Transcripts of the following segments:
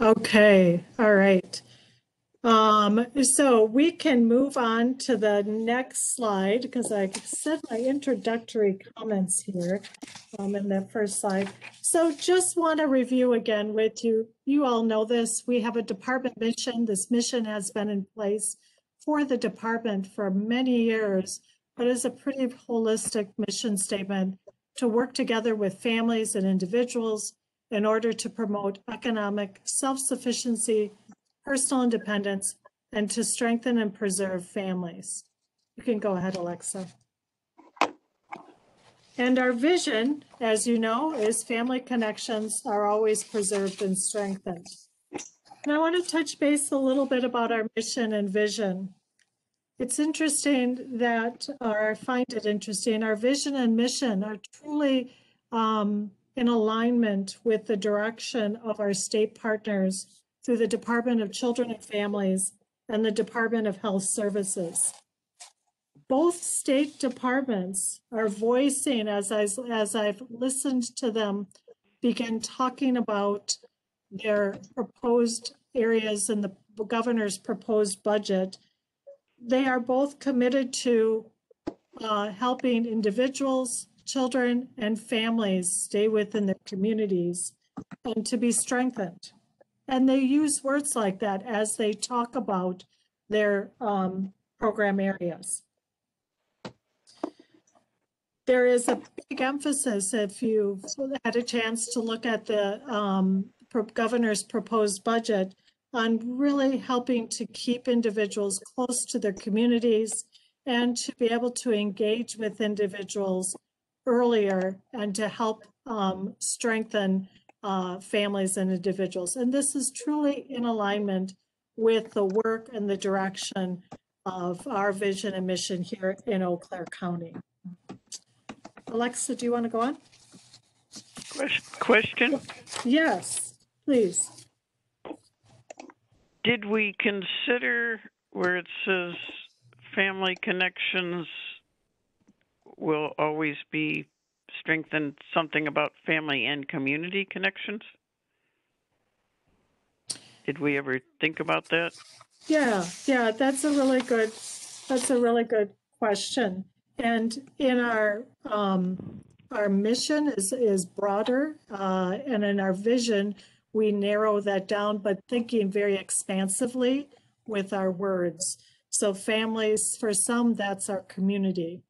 Okay, all right. So we can move on to the next slide because I said my introductory comments here in that first slide. So just want to review again with you. You all know this. We have a department mission. This mission has been in place for the department for many years, but is a pretty holistic mission statement to work together with families and individuals in order to promote economic self-sufficiency, personal independence, and to strengthen and preserve families. You can go ahead, Alexa. And our vision, as you know, is family connections are always preserved and strengthened. And I want to touch base a little bit about our mission and vision. It's interesting that, or I find it interesting, our vision and mission are truly in alignment with the direction of our state partners through the Department of Children and Families and the Department of Health Services. Both state departments are voicing, as I've listened to them begin talking about their proposed areas in the governor's proposed budget, they are both committed to helping individuals, children, and families stay within their communities and to be strengthened. And they use words like that as they talk about their program areas. There is a big emphasis, if you've had a chance to look at the governor's proposed budget, on really helping to keep individuals close to their communities and to be able to engage with individuals earlier and to help strengthen families and individuals. And this is truly in alignment with the work and the direction of our vision and mission here in Eau Claire County. Alexa, do you want to go on? Question? Yes, please. Did we consider where it says family connections will always be strengthened, something about family and community connections? Did we ever think about that? Yeah, that's a really good question. And in our mission is broader, and in our vision, we narrow that down, but thinking very expansively with our words. So families, for some, that's our community.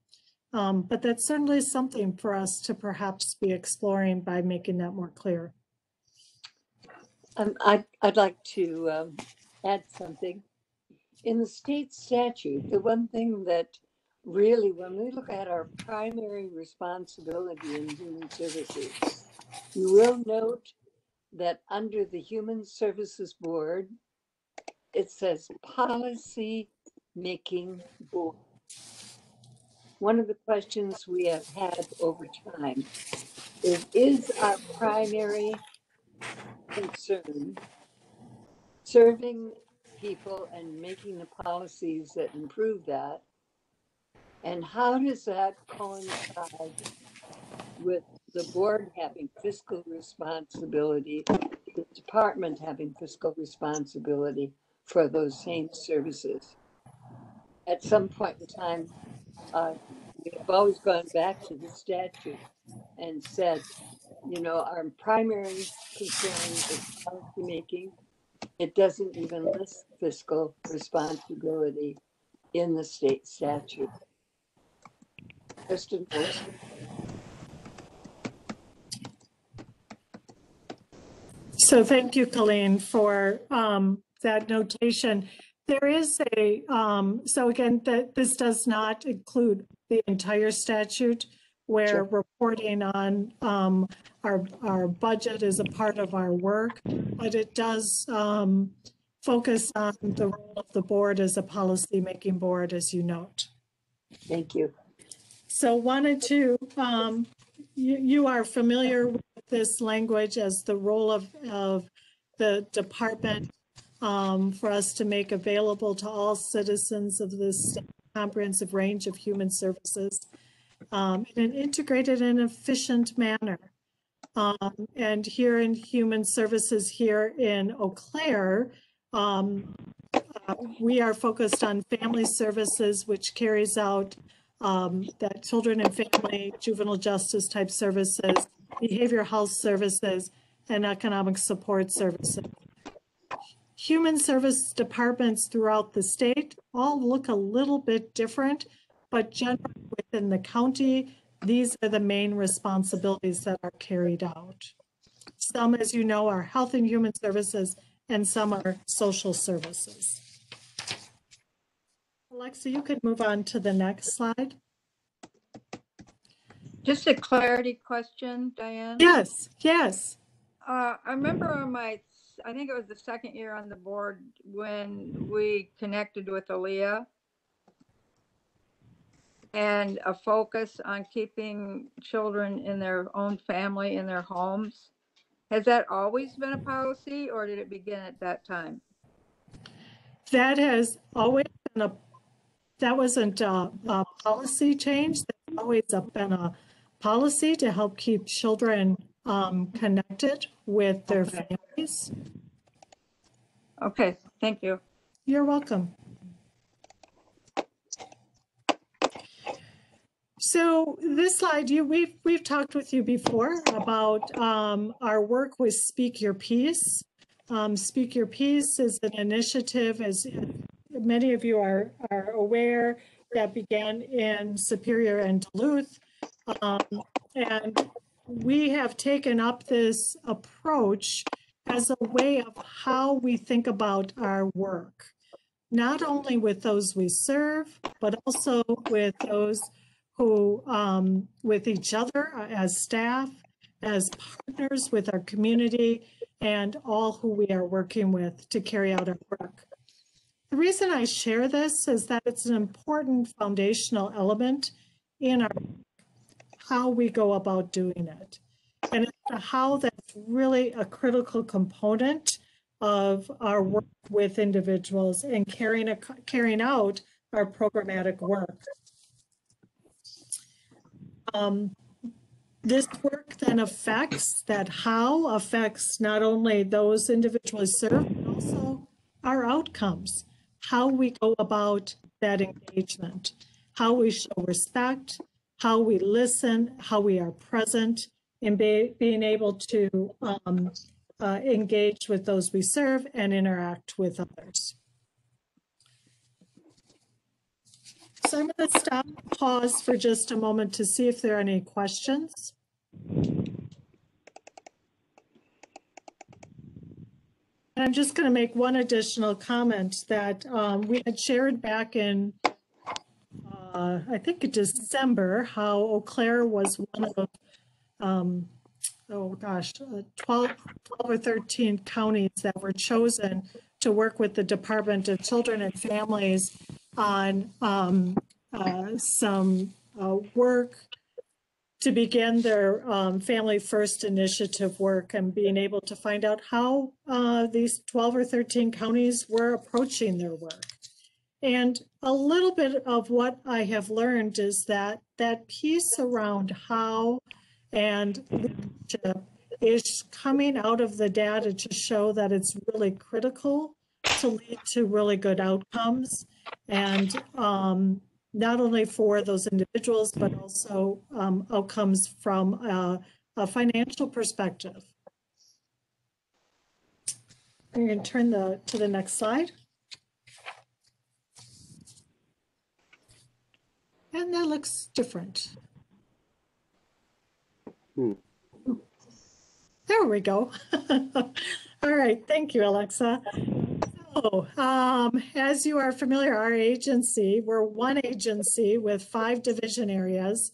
But that's certainly something for us to perhaps be exploring by making that more clear. I'd like to add something. In the state statute, the one thing that really, when we look at our primary responsibility in human services, you will note that under the Human Services Board, it says policy making board. One of the questions we have had over time is our primary concern serving people and making the policies that improve that? And how does that coincide with the board having fiscal responsibility, the department having fiscal responsibility for those same services? At some point in time, we've always gone back to the statute and said, you know, our primary concern is policy making. It doesn't even list fiscal responsibility in the state statute. Just a note. So thank you, Colleen, for that notation. There is a, so again, this does not include the entire statute, where Sure. reporting on our budget is a part of our work, but it does focus on the role of the board as a policy-making board, as you note. Thank you. So wanted to, you are familiar with this language as the role of the department for us to make available to all citizens of this comprehensive range of human services. in an integrated and efficient manner. And here in Human Services here in Eau Claire, we are focused on family services, which carries out that children and family, juvenile justice type services, behavioral health services, and economic support services. Human service departments throughout the state all look a little bit different, but generally within the county, these are the main responsibilities that are carried out. Some, as you know, are health and human services, and some are social services. Alexa, you could move on to the next slide. Just a clarity question, Diane. Yes, yes. I remember on I think it was the second year on the board when we connected with Aaliyah and a focus on keeping children in their own family in their homes. Has that always been a policy, or did it begin at that time? That has always been that wasn't a policy change. That's always been a policy to help keep children connected with their families. Okay, thank you. You're welcome. So this slide, we've talked with you before about our work with Speak Your Piece. Speak Your Piece is an initiative, as many of you are aware, that began in Superior and Duluth. And we have taken up this approach as a way of how we think about our work, not only with those we serve, but also with those who, with each other as staff, as partners with our community, and all who we are working with to carry out our work. The reason I share this is that it's an important foundational element in how we go about doing it. And how that's really a critical component of our work with individuals and carrying out our programmatic work. This work then affects not only those individuals served, but also our outcomes, how we go about that engagement, how we show respect, how we listen, how we are present, and being able to engage with those we serve and interact with others. So I'm going to stop, pause for just a moment to see if there are any questions. And I'm just going to make one additional comment that we had shared back in I think in December, how Eau Claire was one of 12 or 13 counties that were chosen to work with the Department of Children and Families on some work to begin their Family First initiative work, and being able to find out how these 12 or 13 counties were approaching their work. And a little bit of what I have learned is that that piece around how and leadership is coming out of the data to show that it's really critical to lead to really good outcomes, and not only for those individuals, but also outcomes from a financial perspective. I'm going to turn to the next slide. And that looks different. There we go. All right, thank you, Alexa. So, as you are familiar, our agency, we're one agency with 5 division areas.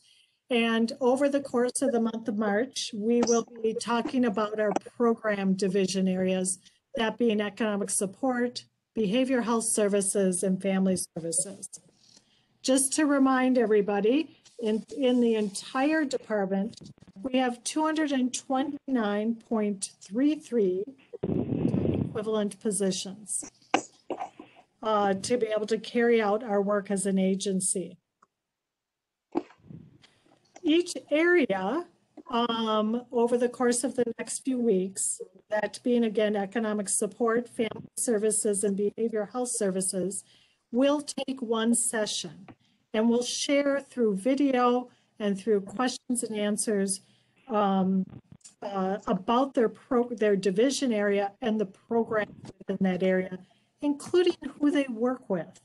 And over the course of the month of March, we will be talking about our program division areas, that being economic support, behavioral health services, and family services. Just to remind everybody, in the entire department, we have 229.33 equivalent positions to be able to carry out our work as an agency. each area, over the course of the next few weeks, that being again economic support, family services, and behavioral health services, will take one session, and we'll share through video and through questions and answers about their division area and the program within that area, including who they work with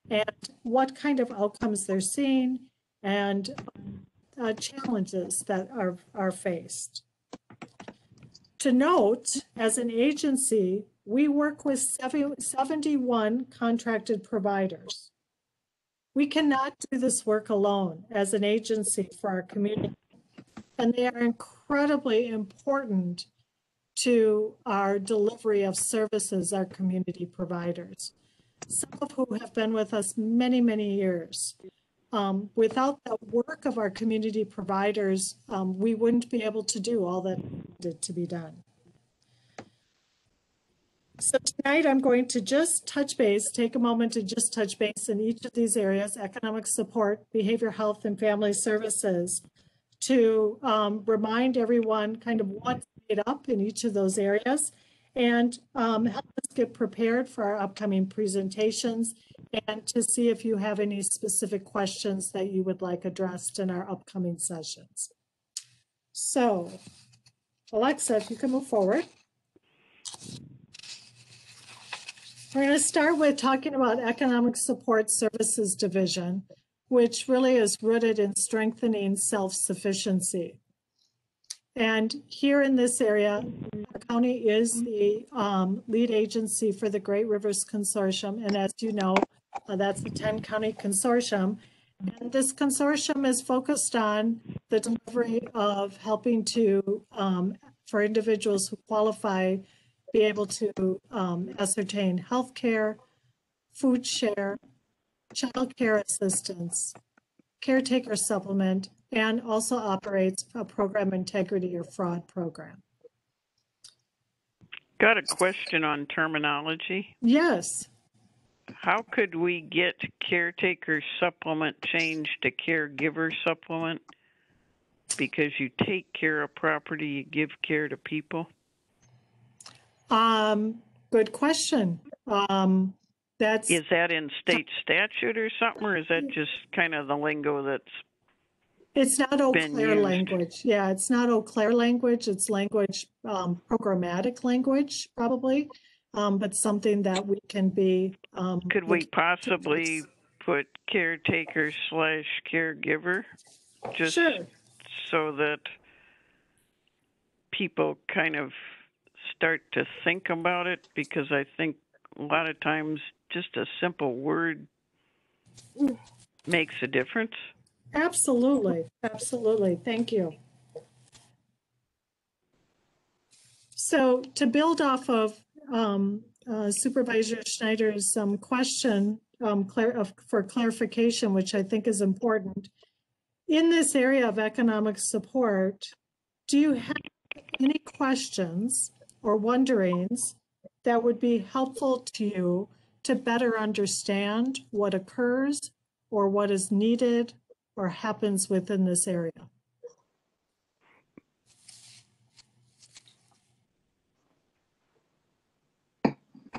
and what kind of outcomes they're seeing and challenges that are faced. To note, as an agency, we work with 71 contracted providers. We cannot do this work alone as an agency for our community, and they are incredibly important to our delivery of services, our community providers, some of whom have been with us many, many years. Without the work of our community providers, we wouldn't be able to do all that needed to be done. So tonight I'm going to just touch base, take a moment to just touch base in each of these areas: economic support, behavioral health, and family services, to remind everyone kind of what's made up in each of those areas, and help us get prepared for our upcoming presentations, and to see if you have any specific questions that you would like addressed in our upcoming sessions. So, Alexa, if you can move forward. We're going to start with talking about Economic Support Services Division, which really is rooted in strengthening self-sufficiency. And here in this area, our county is the lead agency for the Great Rivers Consortium. And as you know, that's the 10-county consortium. And this consortium is focused on the delivery of helping to, for individuals who qualify, be able to ascertain health care, food share, child care assistance, caretaker supplement, and also operates a program integrity or fraud program. Got a question on terminology. Yes. How could we get caretaker supplement changed to caregiver supplement? Because you take care of property, you give care to people. Good question. Is that in state statute or something, or is that just kind of the lingo that's It's not Eau been Claire used? language. Yeah, it's not Eau Claire language. It's language, programmatic language, probably, but something that we can be. Could we possibly put caretaker / caregiver, just Sure. so that people kind of start to think about it? Because I think a lot of times just a simple word makes a difference. Absolutely. Absolutely. Thank you. So to build off of Supervisor Schneider's question for clarification, which I think is important, in this area of economic support, do you have any questions or wonderings that would be helpful to you to better understand what occurs or what is needed or happens within this area?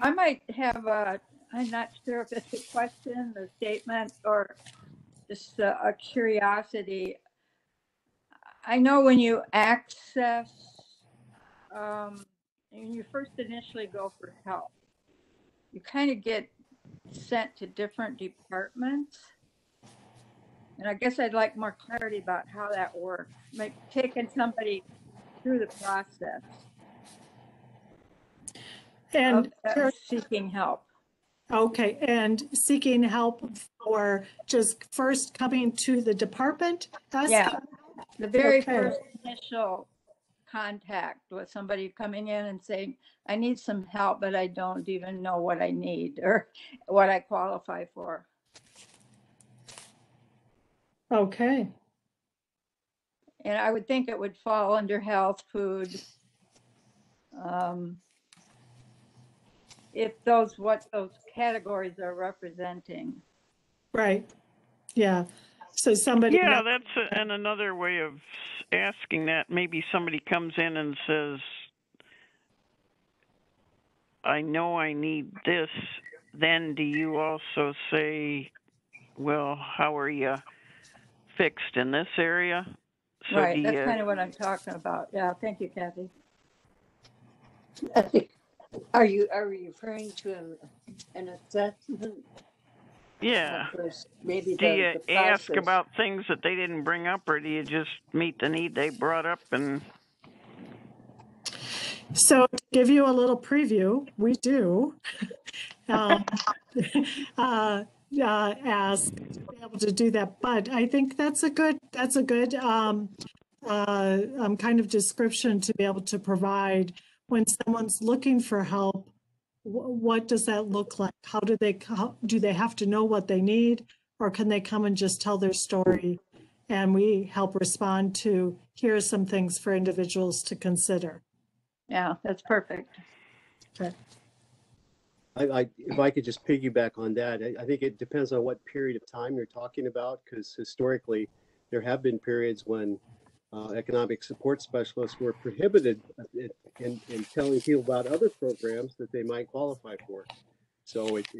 I might have I'm not sure if it's a question, a statement, or just a curiosity. I know when you access, when you first initially go for help, you kind of get sent to different departments. And I guess I'd like more clarity about how that works, like taking somebody through the process And of seeking help. okay, and seeking help for just first coming to the department? Yeah, the very Okay. first initial contact with somebody coming in and saying, I need some help, but I don't even know what I need or what I qualify for. Okay. And I would think it would fall under health, food. If what those categories are representing. Right. Yeah. So somebody, Yeah, and another way of asking that. Maybe somebody comes in and says, I know I need this. Then do you also say, well, how are you fixed in this area? So Right, do that's you, kind of what I'm talking about. Yeah, thank you, Kathy. I think, are you referring to an assessment? yeah. First, maybe Do you the ask process. about things that they didn't bring up, or do you just meet the need they brought up and so to give you a little preview, we do um, ask to be able to do that. But I think that's a good kind of description to be able to provide when someone's looking for help. What does that look like? How do they have to know what they need, or can they come and just tell their story? And we help respond to, here are some things for individuals to consider. Yeah, that's perfect. Okay. If I could just piggyback on that, I think it depends on what period of time you're talking about, because historically there have been periods when economic support specialists were prohibited in telling people about other programs that they might qualify for. So it's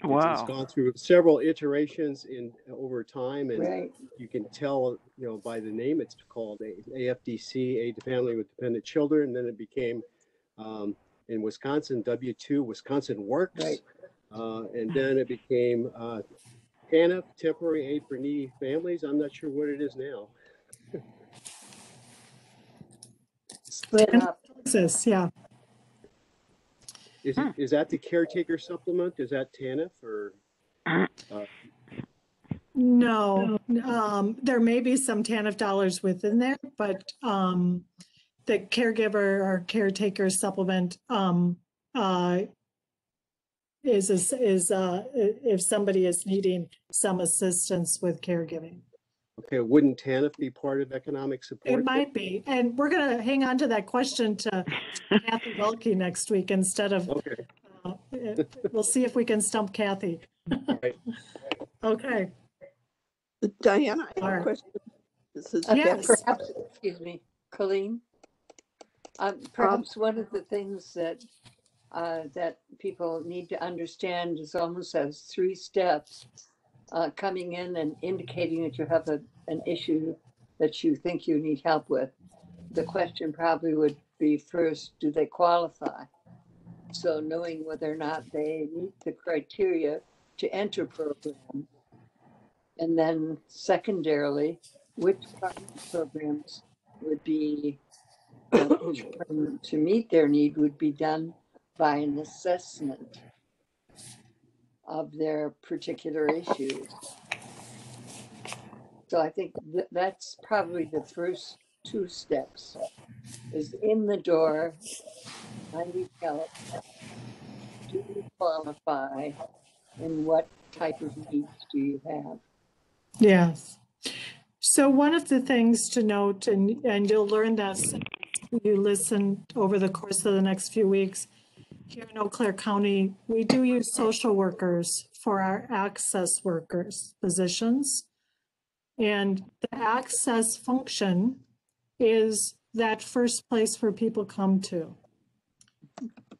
wow. gone through several iterations over time, and Right. you can tell, by the name it's called AFDC, Aid to Family with Dependent Children. And then it became in Wisconsin, W2, Wisconsin Works. Right. And then it became TANF, Temporary Aid for Needy Families. I'm not sure what it is now. Split up. Texas, yeah. Is that the caretaker supplement? Is that TANF or? No, there may be some TANF dollars within there, but the caregiver or caretaker supplement is if somebody is needing some assistance with caregiving. Okay, wouldn't TANF be part of economic support? It might be, and we're going to hang on to that question to Kathy Welke next week instead of. Okay. We'll see if we can stump Kathy. Right. Okay. Diana, I have All a right. question. This is Yes. Perhaps, excuse me, Colleen. Perhaps one of the things that that people need to understand is almost as 3 steps. Coming in and indicating that you have an issue that you think you need help with. The question probably would be first, do they qualify? So knowing whether or not they meet the criteria to enter program. And then secondarily, which programs would be to meet their need would be done by an assessment of their particular issues. So I think that's probably the first 2 steps, is in the door, I need help, do you qualify, and what type of needs do you have? Yes. So one of the things to note, and you'll learn this if you listen over the course of the next few weeks, here in Eau Claire County, we do use social workers for our access workers positions. And the access function is that first place where people come to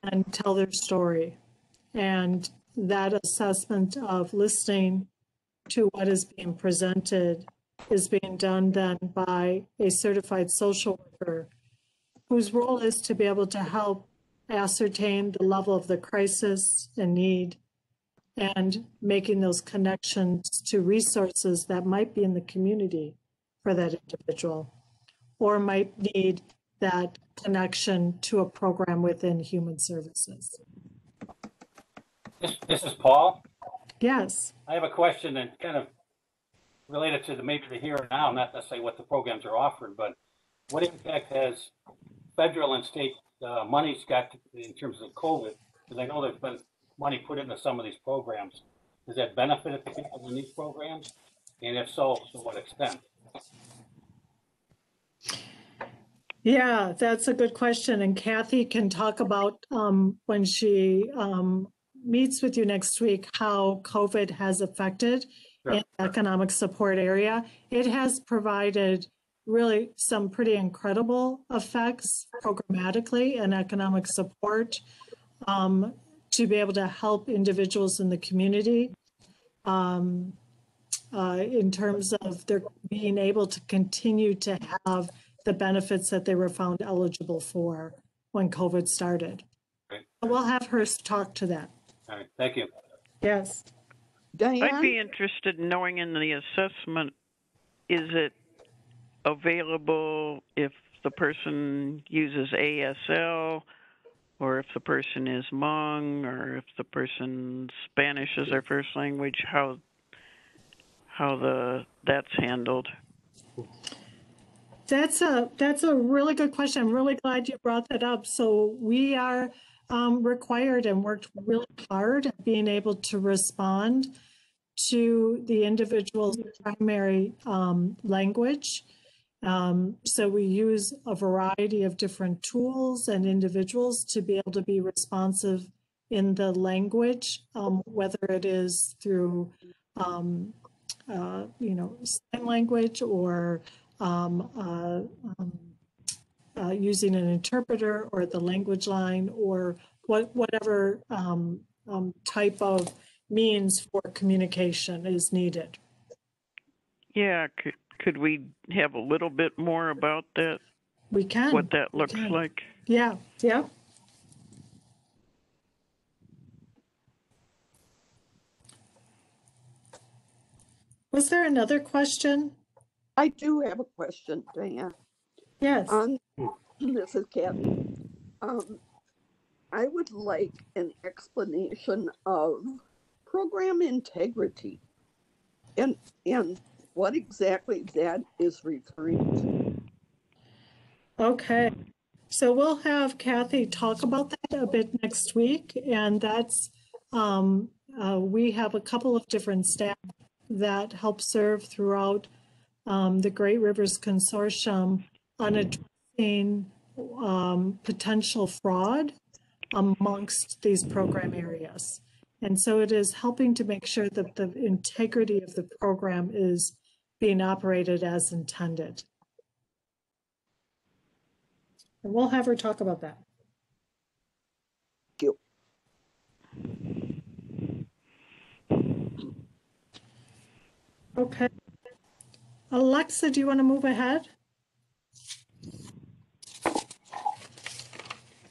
and tell their story. And that assessment of listening to what is being presented is being done then by a certified social worker whose role is to be able to help ascertain the level of the crisis and need and making those connections to resources that might be in the community for that individual or might need that connection to a program within human services. This is Paul. Yes. I have a question and kind of related to maybe the here and now, not necessarily what the programs are offered, but what impact has federal and state monies got in terms of COVID? Because I know there's been money put into some of these programs. Does that benefit the people in these programs? And if so, to what extent? Yeah, that's a good question. And Kathy can talk about when she meets with you next week, how COVID has affected Sure. and economic support area. It has provided really some pretty incredible effects programmatically and economic support to be able to help individuals in the community in terms of their being able to continue to have the benefits that they were found eligible for when COVID started. Great. We'll have her talk to that. All right, thank you. Yes. Diane? I'd be interested in knowing in the assessment, is it available if the person uses ASL, or if the person is Hmong, or if the person's Spanish is their first language, how that's handled? That's a really good question. I'm really glad you brought that up. So we are required and worked really hard at being able to respond to the individual's primary language. So we use a variety of different tools and individuals to be able to be responsive in the language, whether it is through sign language or using an interpreter or the language line or whatever type of means for communication is needed. Yeah, could we have a little bit more about that? We can. What that we looks can. like? Yeah, yeah. Was there another question? I do have a question, Diane. Yes. This is Kathy. I would like an explanation of program integrity and what exactly that is referring to. Okay. So we'll have Kathy talk about that a bit next week. And that's, we have a couple of different staff that help serve throughout the Great Rivers Consortium on addressing potential fraud amongst these program areas. And so it is helping to make sure that the integrity of the program is being operated as intended. And we'll have her talk about that. Thank you. Okay. Alexa, do you want to move ahead?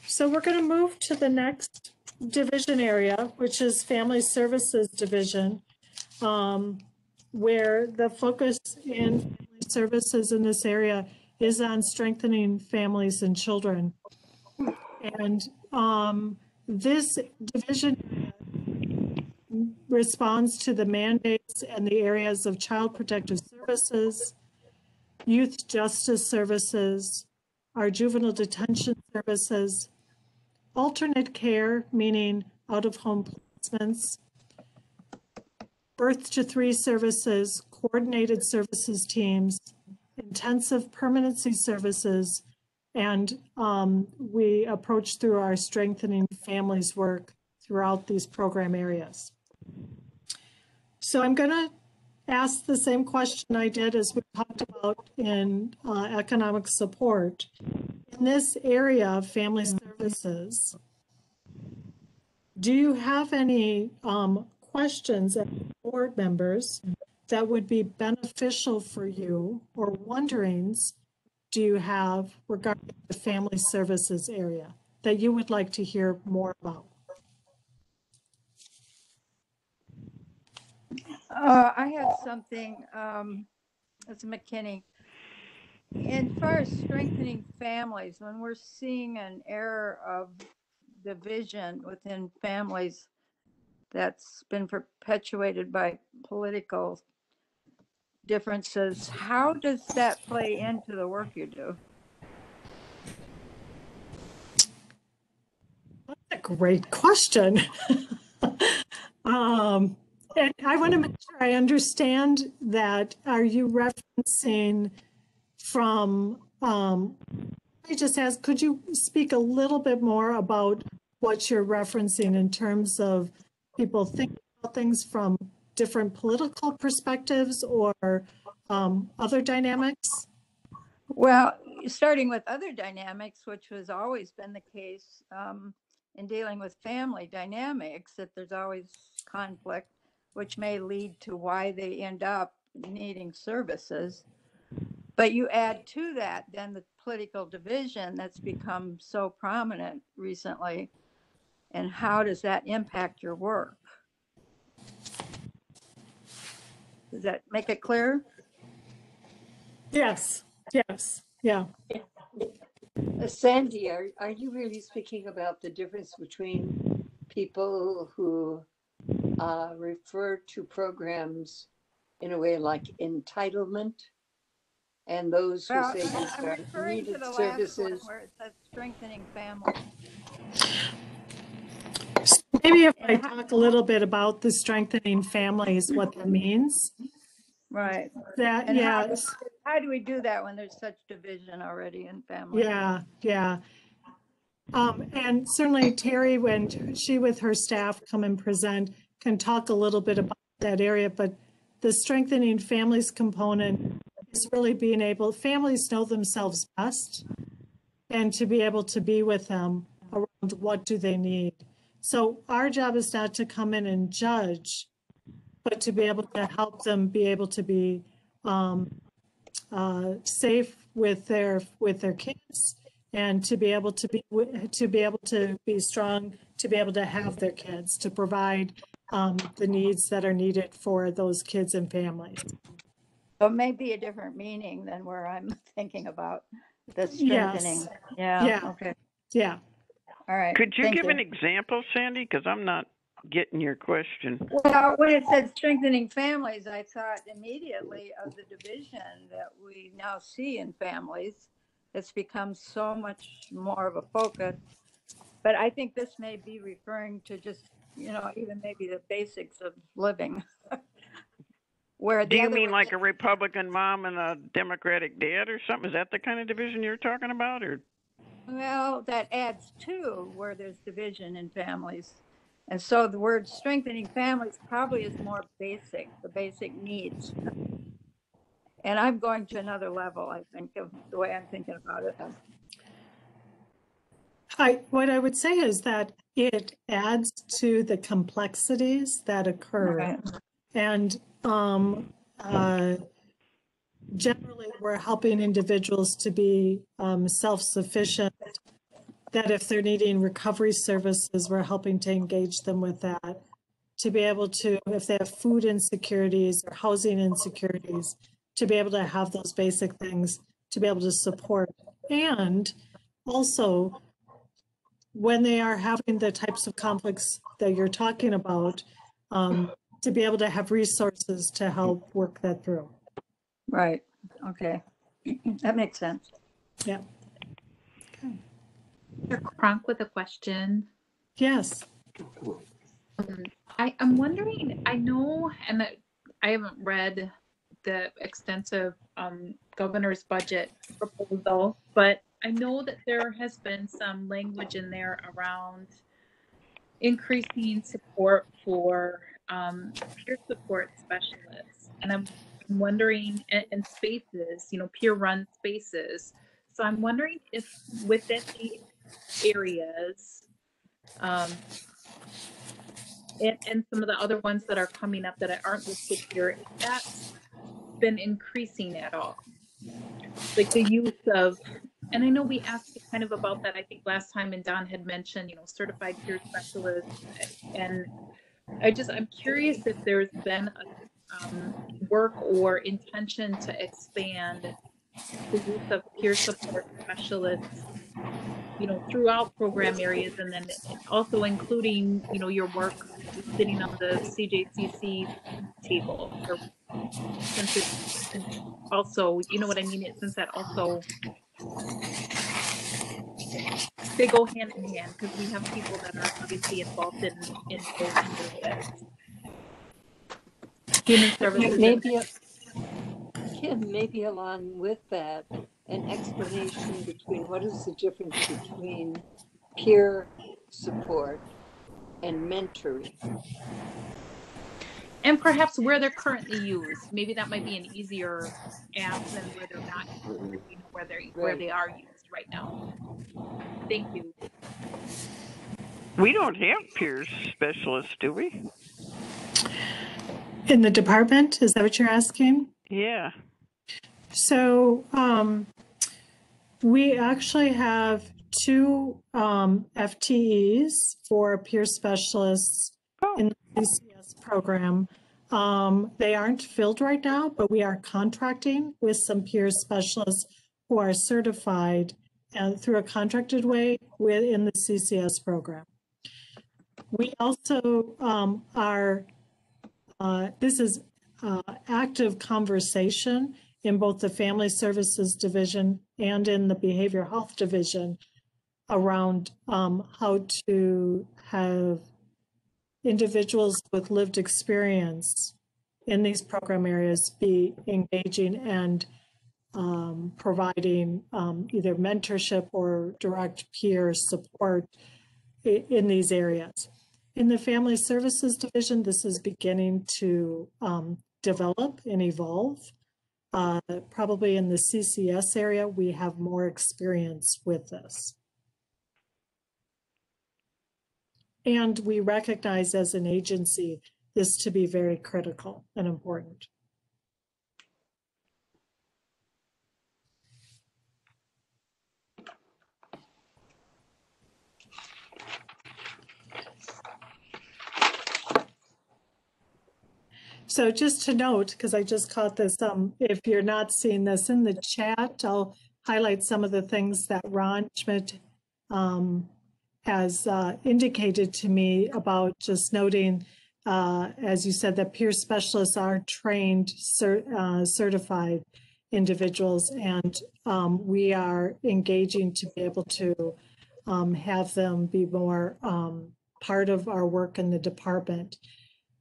So we're going to move to the next division area, which is Family Services Division, where the focus in family services in this area is on strengthening families and children. And this division responds to the mandates and the areas of child protective services, youth justice services, our juvenile detention services, alternate care, meaning out-of-home placements, birth to 3 services, coordinated services teams, intensive permanency services, and we approach through our strengthening families work throughout these program areas. So I'm going to ask the same question I did as we talked about in economic support. In this area of family services, do you have any questions as board members that would be beneficial for you, or wonderings do you have regarding the family services area that you would like to hear more about? I have something, it's McKinney. As far as strengthening families, when we're seeing an error of division within families that's been perpetuated by political differences, how does that play into the work you do? That's a great question. And I want to make sure I understand that. Are you referencing from, let me just ask, could you speak a little bit more about what you're referencing in terms of people thinking about things from different political perspectives or other dynamics? Well, starting with other dynamics, which has always been the case in dealing with family dynamics, that there's always conflict, which may lead to why they end up needing services. But you add to that then the political division that's become so prominent recently. And how does that impact your work? Does that make it clear? Yes, yes, yeah. Sandy, are you really speaking about the difference between people who refer to programs in a way like entitlement and those who Well, say these I'm are referring to needed the last one services? where it says strengthening families. Maybe if I And how, talk a little bit about the strengthening families, what that means. right. That, And yes, how do we do that when there's such division already in families? yeah, yeah. And certainly Terry, when she with her staff come and present, can talk a little bit about that area, but the strengthening families component is really being able, families know themselves best, and to be able to be with them around what do they need. So our job is not to come in and judge, but to be able to help them be able to be safe with their kids, and to be able to be strong, to be able to have their kids, to provide the needs that are needed for those kids and families. So it may be a different meaning than where I'm thinking about the strengthening. Yes. Yeah. Yeah. Okay. Yeah. All right. Could you Thank give an example, Sandy? Because I'm not getting your question. Well, when it said strengthening families, I thought immediately of the division that we now see in families. It's become so much more of a focus. But I think this may be referring to just, even maybe the basics of living. Where Do the you other mean one, like a Republican mom and a Democratic dad or something? Is that the kind of division you're talking about, or? well, that adds to where there's division in families. And so the word strengthening families probably is more basic, the basic needs. And I'm going to another level, I think, of the way I'm thinking about it. What I would say is that it adds to the complexities that occur. Right. And generally, we're helping individuals to be self-sufficient, that if they're needing recovery services, we're helping to engage them with that, to be able to, if they have food insecurities or housing insecurities, to be able to have those basic things, to be able to support. And also, when they are having the types of conflicts that you're talking about, to be able to have resources to help work that through. Right. Okay. That makes sense. Yeah. Mr. Cronk with a question. Yes. I'm wondering, I know, and I haven't read the extensive governor's budget proposal, but I know that there has been some language in there around increasing support for peer support specialists. And I'm wondering, and spaces, peer run spaces. So I'm wondering if within these areas, and some of the other ones that are coming up that aren't listed here, if that's been increasing at all. Like the use of, and I know we asked you kind of about that, I think last time, and Don had mentioned, certified peer specialists. And I'm curious if there's been a work or intention to expand the use of peer support specialists, throughout program areas, and then also including, your work sitting on the CJCC table, or since it's also, you know what I mean? Since that also, they go hand in hand, because we have people that are obviously involved in those areas. Human services. Maybe along with that, an explanation between what is the difference between peer support and mentoring. And perhaps where they're currently used. Maybe that might be an easier ask than where they're not, you know, where Right. they are used right now. Thank you. We don't have peers specialists, do we? In the department, is that what you're asking? Yeah. So we actually have 2 FTEs for peer specialists in the CCS program. They aren't filled right now, but we are contracting with some peer specialists who are certified through a contracted way within the CCS program. We also this is active conversation in both the Family Services Division and in the Behavioral Health Division around how to have individuals with lived experience in these program areas be engaging and providing either mentorship or direct peer support in these areas. In the Family Services Division, this is beginning to develop and evolve. Probably in the CCS area, we have more experience with this. And we recognize as an agency this to be very critical and important. So just to note, because I just caught this, if you're not seeing this in the chat, I'll highlight some of the things that Ron Schmidt has indicated to me about just noting, as you said, that peer specialists are trained, certified individuals, and we are engaging to be able to have them be more part of our work in the department.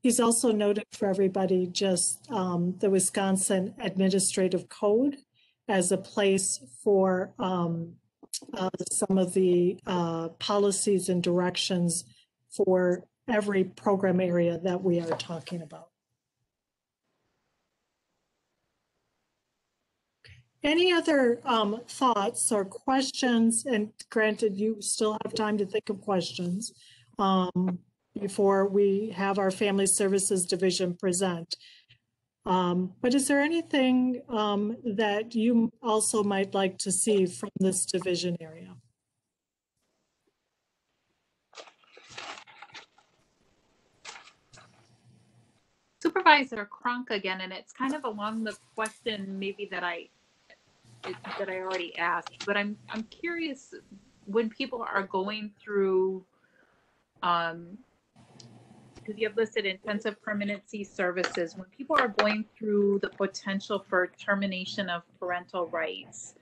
He's also noted for everybody just the Wisconsin Administrative Code as a place for some of the policies and directions for every program area that we are talking about. Any other thoughts or questions? And granted, you still have time to think of questions before we have our Family Services Division present. But is there anything that you also might like to see from this division area? Supervisor Cronk again, and it's kind of along the question maybe that I already asked, but I'm curious when people are going through because you have listed intensive permanency services, when people are going through the potential for termination of parental rights,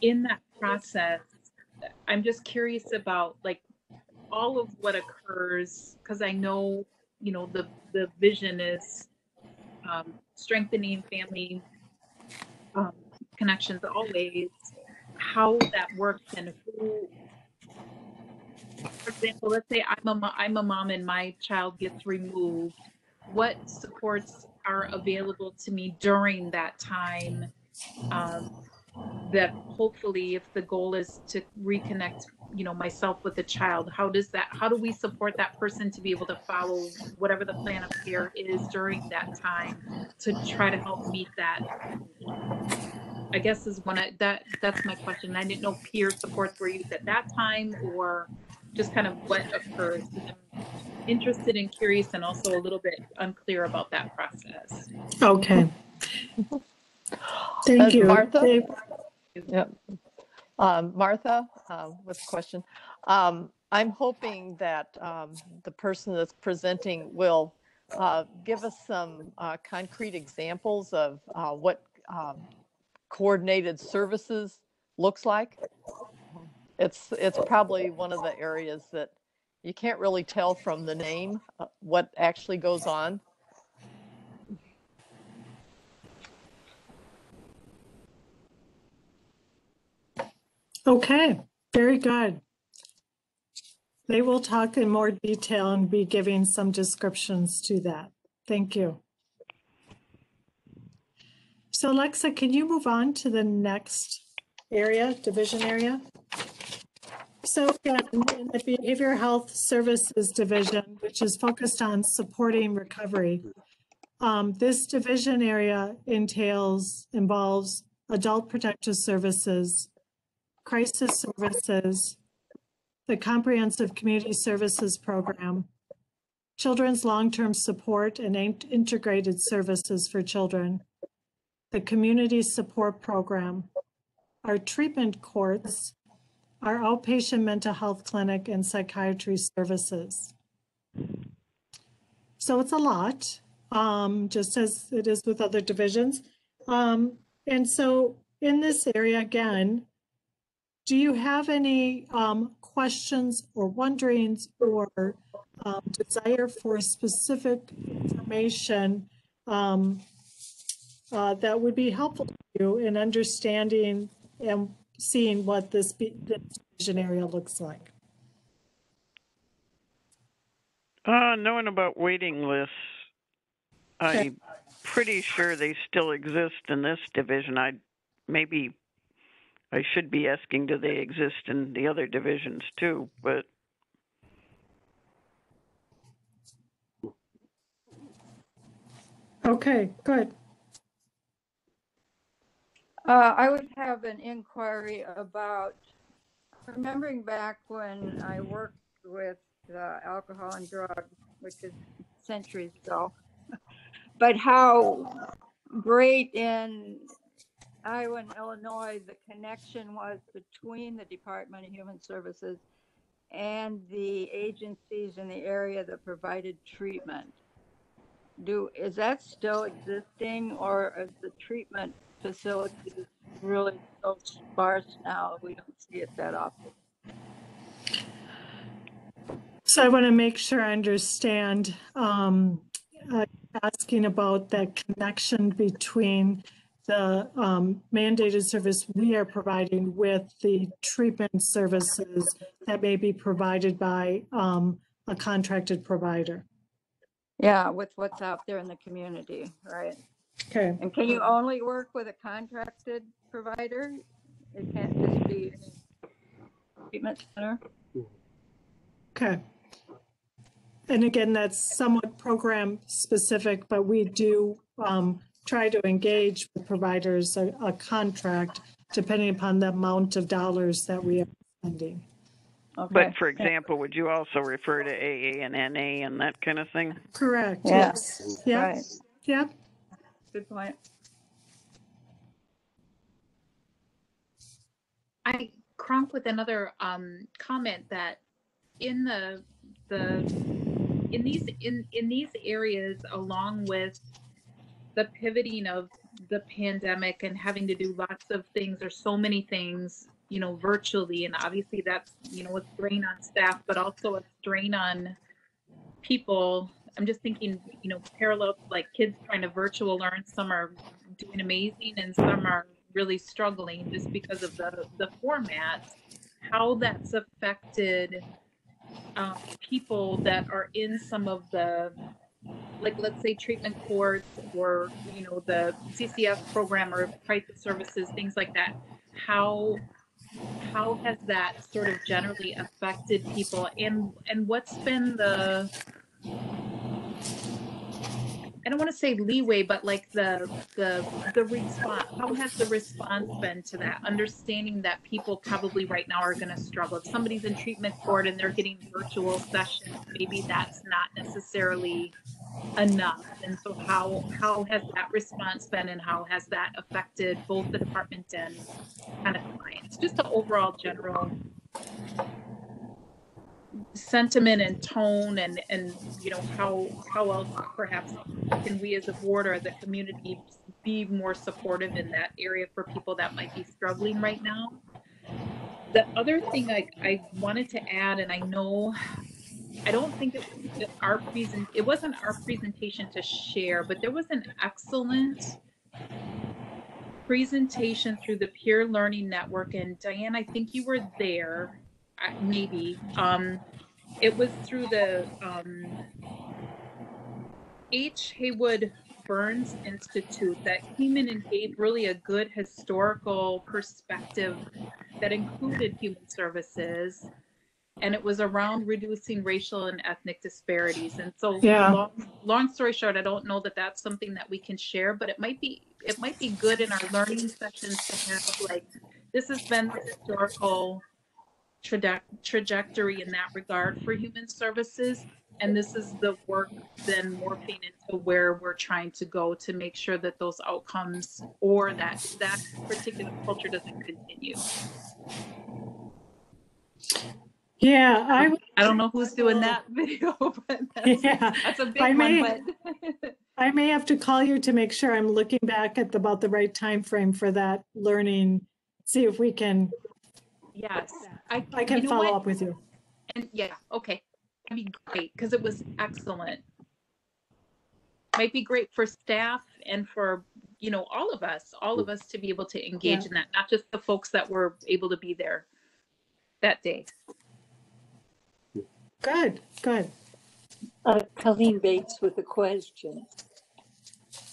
in that process, I'm just curious about like all of what occurs, because I know, you know, the vision is strengthening family connections always, how that works and who. For example, let's say I'm a mom and my child gets removed. What supports are available to me during that time? That hopefully, if the goal is to reconnect, you know, myself with the child, how do we support that person to be able to follow whatever the plan of care is during that time to try to help meet that? I guess is that's my question. I didn't know peer supports were used at that time or just kind of what occurs. I'm interested and curious and also a little bit unclear about that process. Okay. Thank you. Martha? Yep. Martha, with a question. I'm hoping that the person that's presenting will give us some concrete examples of what coordinated services looks like. It's probably one of the areas that you can't really tell from the name what actually goes on. Okay, very good. They will talk in more detail and be giving some descriptions to that. Thank you. So Alexa, can you move on to the next area, division area? So again, in the Behavioral Health Services Division, which is focused on supporting recovery, this division area involves adult protective services, crisis services, the Comprehensive Community Services Program, children's long-term support and integrated services for children, the Community Support Program, our treatment courts, our outpatient mental health clinic, and psychiatry services. So it's a lot, just as it is with other divisions. And so in this area, again, do you have any questions or wonderings or desire for specific information that would be helpful to you in understanding and seeing what this division area looks like? Knowing about waiting lists, Okay. I'm pretty sure they still exist in this division. I should be asking, do they exist in the other divisions too? But Okay, good. I would have an inquiry about remembering back when I worked with alcohol and drugs, which is centuries ago, but how great in Iowa and Illinois the connection was between the Department of Human Services and the agencies in the area that provided treatment. Is that still existing, or is the treatment facilities really so sparse now we don't see it that often? So I want to make sure I understand, asking about that connection between the mandated service we are providing with the treatment services that may be provided by a contracted provider. Yeah, with what's out there in the community, right? Okay. And can you only work with a contracted provider? It can't just be a treatment center? Okay. And again, that's somewhat program specific, but we do try to engage with providers a contract depending upon the amount of dollars that we are spending. Okay. But for example, would you also refer to AA and NA and that kind of thing? Correct. Yeah. Yes. Yep. Right. Yep. Good point. I crump with another comment that in these areas, along with the pivoting of the pandemic and having to do lots of things, or so many things, virtually, and obviously that's a strain on staff, but also a strain on people. I'm just thinking, parallel, like kids trying to virtual learn. Some are doing amazing and some are really struggling just because of the format. How that's affected people that are in some of the, like, let's say treatment courts or, the CCF program or crisis services, things like that. How has that sort of generally affected people, and what's been the, I don't want to say leeway, but like the response, how has the response been to that? Understanding that people probably right now are going to struggle. If somebody's in treatment court and they're getting virtual sessions, maybe that's not necessarily enough. And so how has that response been, and how has that affected both the department and kind of clients? Just the overall general sentiment and tone, and how else perhaps can we as a board or as a community be more supportive in that area for people that might be struggling right now. The other thing I wanted to add, and I don't think it wasn't our presentation to share, but there was an excellent presentation through the Peer Learning Network, and Diane, I think you were there, maybe. It was through the H. Haywood Burns Institute that came in and gave really a good historical perspective that included human services, and it was around reducing racial and ethnic disparities. And so, Yeah. long story short, I don't know that that's something that we can share, but it might be good in our learning sessions to have, like, this has been the historical trajectory in that regard for human services, and this is the work then morphing into where we're trying to go to make sure that those outcomes or that particular culture doesn't continue. Yeah, I don't know who's doing that video, but that's a big one. But I may have to call you to make sure I'm looking back at about the right time frame for that learning. See if we can. Yes, I can follow up with you. And yeah, okay, that'd be great because it was excellent. Might be great for staff and for all of us to be able to engage in that, not just the folks that were able to be there that day. Good. Colleen Bates with a question.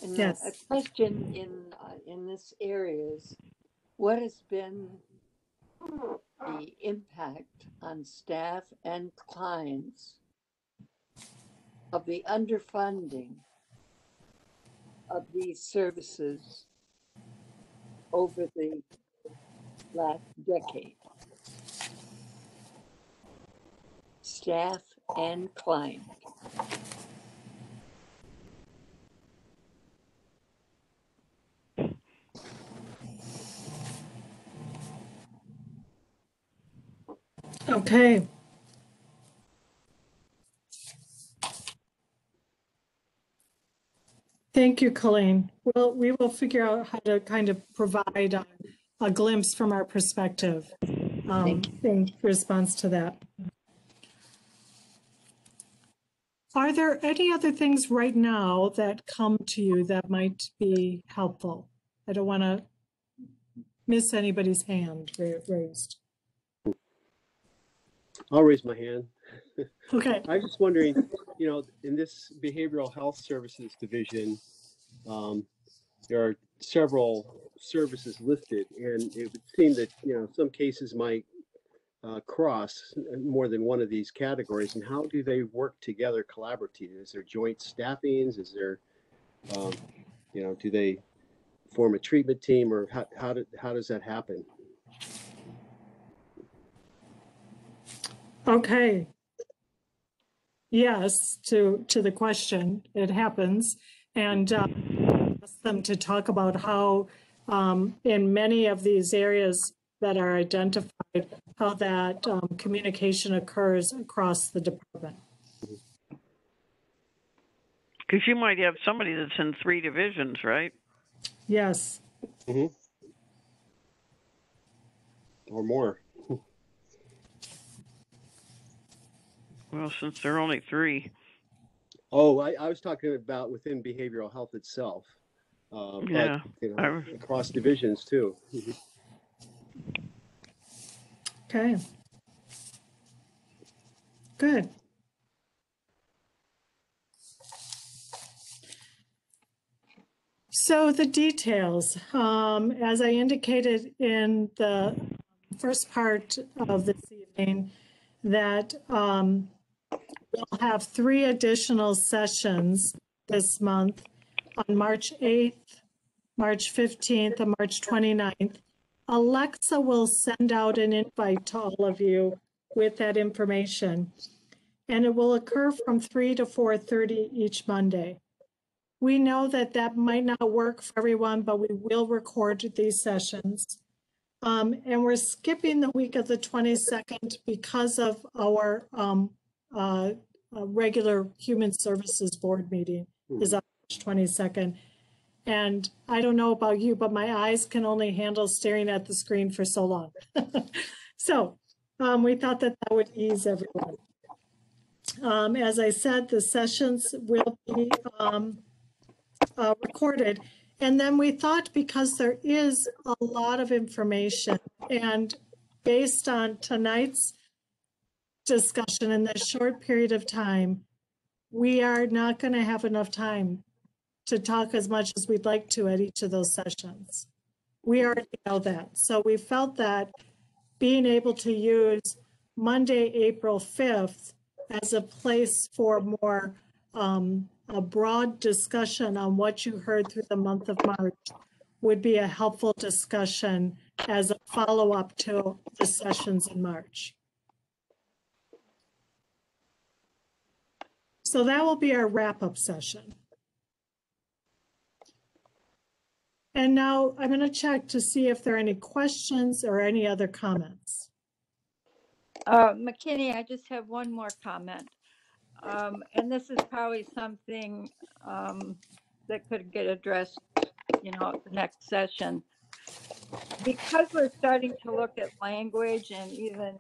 And yes. A question in this area is, what has been the impact on staff and clients of the underfunding of these services over the last decade? Staff and client. Okay. Thank you, Colleen. Well, we will figure out how to kind of provide a glimpse from our perspective in response to that. Are there any other things right now that come to you that might be helpful? I don't want to miss anybody's hand raised. I'll raise my hand. Okay. I was just wondering, in this behavioral health services division, there are several services listed, and it would seem that, some cases might cross more than one of these categories. And how do they work together collaboratively? Is there joint staffings? Is there, do they form a treatment team, or how does that happen? Okay. Yes, to the question, it happens, and ask them to talk about how, in many of these areas that are identified, how that communication occurs across the department. Because you might have somebody that's in 3 divisions, right? Yes. Mm-hmm. Or more. Well, since there are only 3. Oh, I was talking about within behavioral health itself. Yeah. But, across divisions too. Okay. Good. So the details, as I indicated in the first part of this evening, that we'll have 3 additional sessions this month on March 8th, March 15th, and March 29th. Alexa will send out an invite to all of you with that information, and it will occur from 3 to 4:30 each Monday. We know that that might not work for everyone, but we will record these sessions. And we're skipping the week of the 22nd because of our regular Human Services Board meeting is on March 22nd. And I don't know about you, but my eyes can only handle staring at the screen for so long. So we thought that that would ease everyone. As I said, the sessions will be recorded. And then we thought, because there is a lot of information, and based on tonight's discussion in this short period of time, we are not going to have enough time to talk as much as we'd like to at each of those sessions. We already know that. So we felt that being able to use Monday, April 5th as a place for more a broad discussion on what you heard through the month of March would be a helpful discussion as a follow-up to the sessions in March. So that will be our wrap-up session. And now I'm going to check to see if there are any questions or any other comments. McKinney, I just have one more comment. And this is probably something that could get addressed, you know, at the next session. Because we're starting to look at language, and even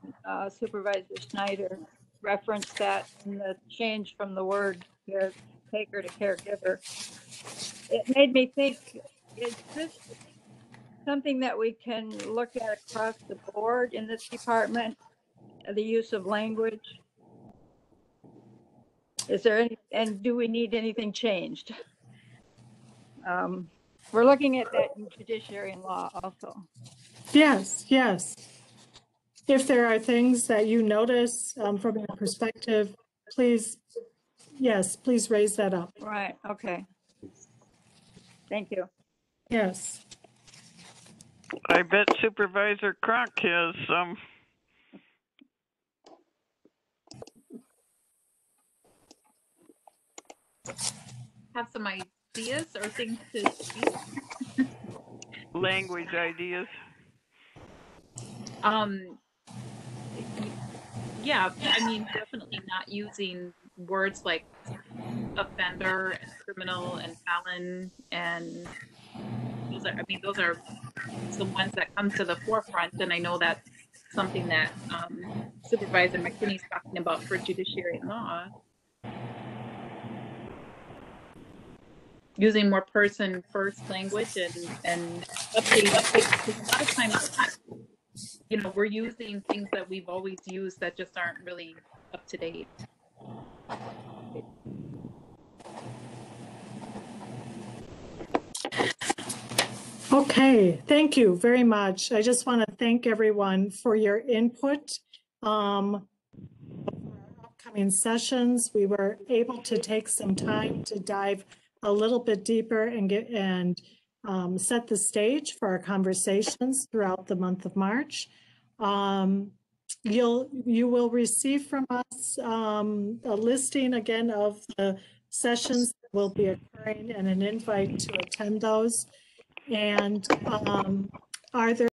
Supervisor Schneider referenced that in the change from the word caretaker to caregiver, it made me think, is this something that we can look at across the board in this department, the use of language? Is there any, and do we need anything changed? We're looking at that in judiciary and law also. Yes, yes. If there are things that you notice from your perspective, please, yes, please raise that up. Right, okay. Thank you. Yes. I bet Supervisor Cronk has some. Have some ideas or things to speak? Language ideas. Yeah, I mean, definitely not using words like offender and criminal and felon, and those are, I mean, those are the ones that come to the forefront. And I know that's something that Supervisor McKinney's talking about for judiciary and law. Using more person first language and update. Because a lot of times, you know, we're using things that we've always used that just aren't really up to date. Okay, thank you very much. I just want to thank everyone for your input. Upcoming sessions, we were able to take some time to dive a little bit deeper and set the stage for our conversations throughout the month of March. You will receive from us a listing again of the sessions that will be occurring and an invite to attend those. And are there